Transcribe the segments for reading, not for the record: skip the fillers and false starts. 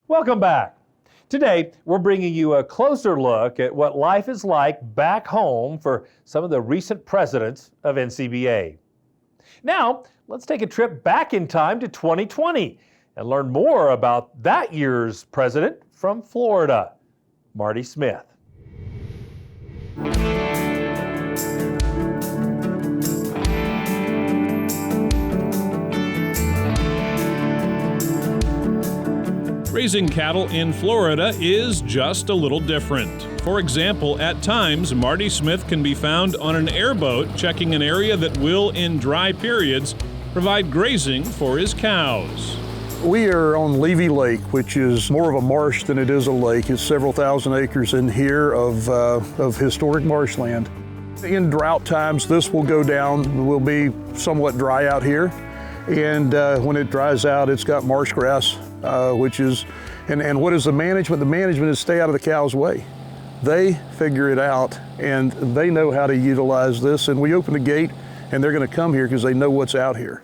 Welcome back. Today, we're bringing you a closer look at what life is like back home for some of the recent presidents of NCBA. Now, let's take a trip back in time to 2020 and learn more about that year's president from Florida, Marty Smith. Raising cattle in Florida is just a little different. For example, at times, Marty Smith can be found on an airboat checking an area that will, in dry periods, provide grazing for his cows. We are on Levy Lake, which is more of a marsh than it is a lake. It's several thousand acres in here of historic marshland. In drought times, this will go down. Will be somewhat dry out here. And when it dries out, it's got marsh grass, which is, and what is the management? The management is stay out of the cow's way. They figure it out, and they know how to utilize this. And we open the gate, and they're going to come here because they know what's out here.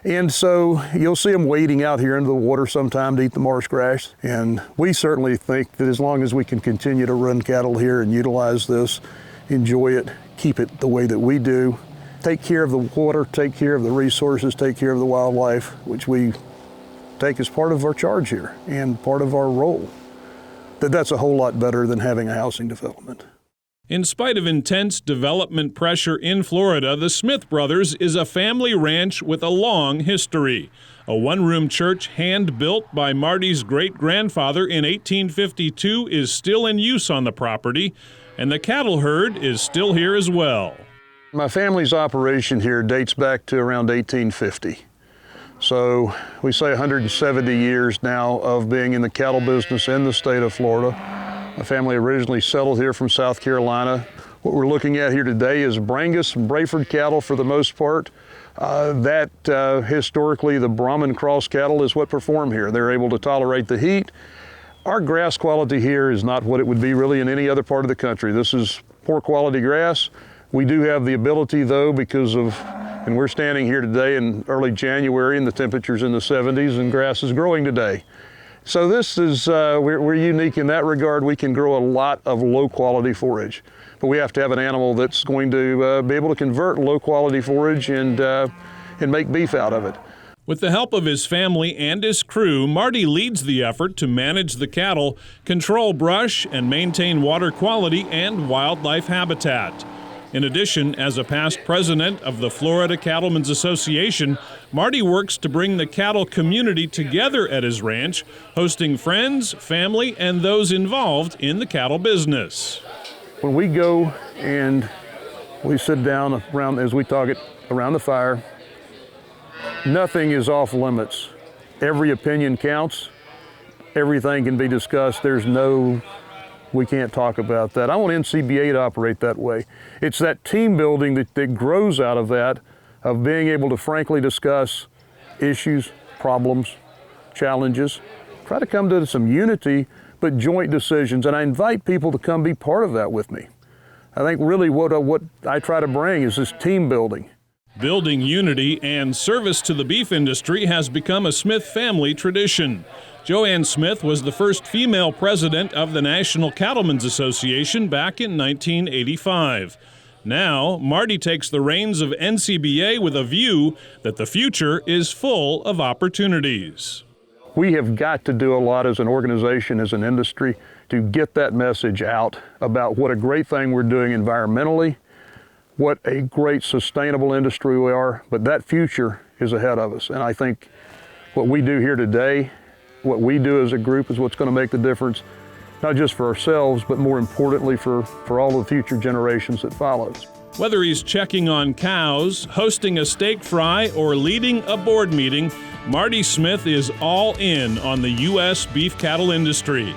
And so you'll see them wading out here into the water sometime to eat the marsh grass. And we certainly think that as long as we can continue to run cattle here and utilize this, enjoy it, keep it the way that we do, take care of the water, take care of the resources, take care of the wildlife, which we take as part of our charge here and part of our role, that's a whole lot better than having a housing development. In spite of intense development pressure in Florida, the Smith Brothers is a family ranch with a long history. A one-room church hand-built by Marty's great-grandfather in 1852 is still in use on the property, and the cattle herd is still here as well. My family's operation here dates back to around 1850. So we say 170 years now of being in the cattle business in the state of Florida. My family originally settled here from South Carolina. What we're looking at here today is Brangus and Brayford cattle for the most part. Historically, the Brahman cross cattle is what perform here. They're able to tolerate the heat. Our grass quality here is not what it would be really in any other part of the country. This is poor quality grass. We do have the ability though because of, and we're standing here today in early January and the temperature's in the 70s and grass is growing today. So this is, we're unique in that regard. We can grow a lot of low quality forage, but we have to have an animal that's going to be able to convert low quality forage and make beef out of it. With the help of his family and his crew, Marty leads the effort to manage the cattle, control brush, and maintain water quality and wildlife habitat. In addition, as a past president of the Florida Cattlemen's Association, Marty works to bring the cattle community together at his ranch, hosting friends, family, and those involved in the cattle business. When we go and we sit down around, as we talk it, around the fire, nothing is off limits. Every opinion counts. Everything can be discussed. There's no, we can't talk about that. I want NCBA to operate that way. It's that team building that grows out of that, of being able to frankly discuss issues, problems, challenges, try to come to some unity, but joint decisions. And I invite people to come be part of that with me. I think really what I try to bring is this team building. Building unity and service to the beef industry has become a Smith family tradition. Joanne Smith was the first female president of the National Cattlemen's Association back in 1985. Now, Marty takes the reins of NCBA with a view that the future is full of opportunities. We have got to do a lot as an organization, as an industry, to get that message out about what a great thing we're doing environmentally, what a great sustainable industry we are, but that future is ahead of us. And I think what we do here today, what we do as a group is what's going to make the difference, not just for ourselves, but more importantly for all the future generations that follow. Whether he's checking on cows, hosting a steak fry, or leading a board meeting, Marty Smith is all in on the U.S. beef cattle industry.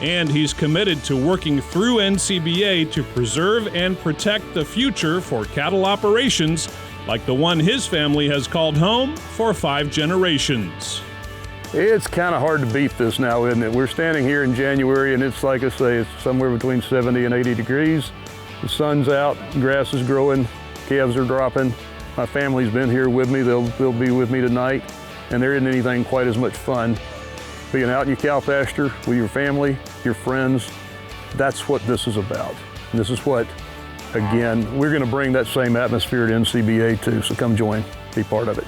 And he's committed to working through NCBA to preserve and protect the future for cattle operations like the one his family has called home for 5 generations. It's kind of hard to beat this now, isn't it? We're standing here in January and it's like I say, it's somewhere between 70 and 80 degrees. The sun's out, grass is growing, calves are dropping. My family's been here with me, they'll be with me tonight, and there isn't anything quite as much fun being out in your cow pasture with your family, your friends. That's what this is about. This is what, again, we're going to bring that same atmosphere to NCBA too, so come join, be part of it.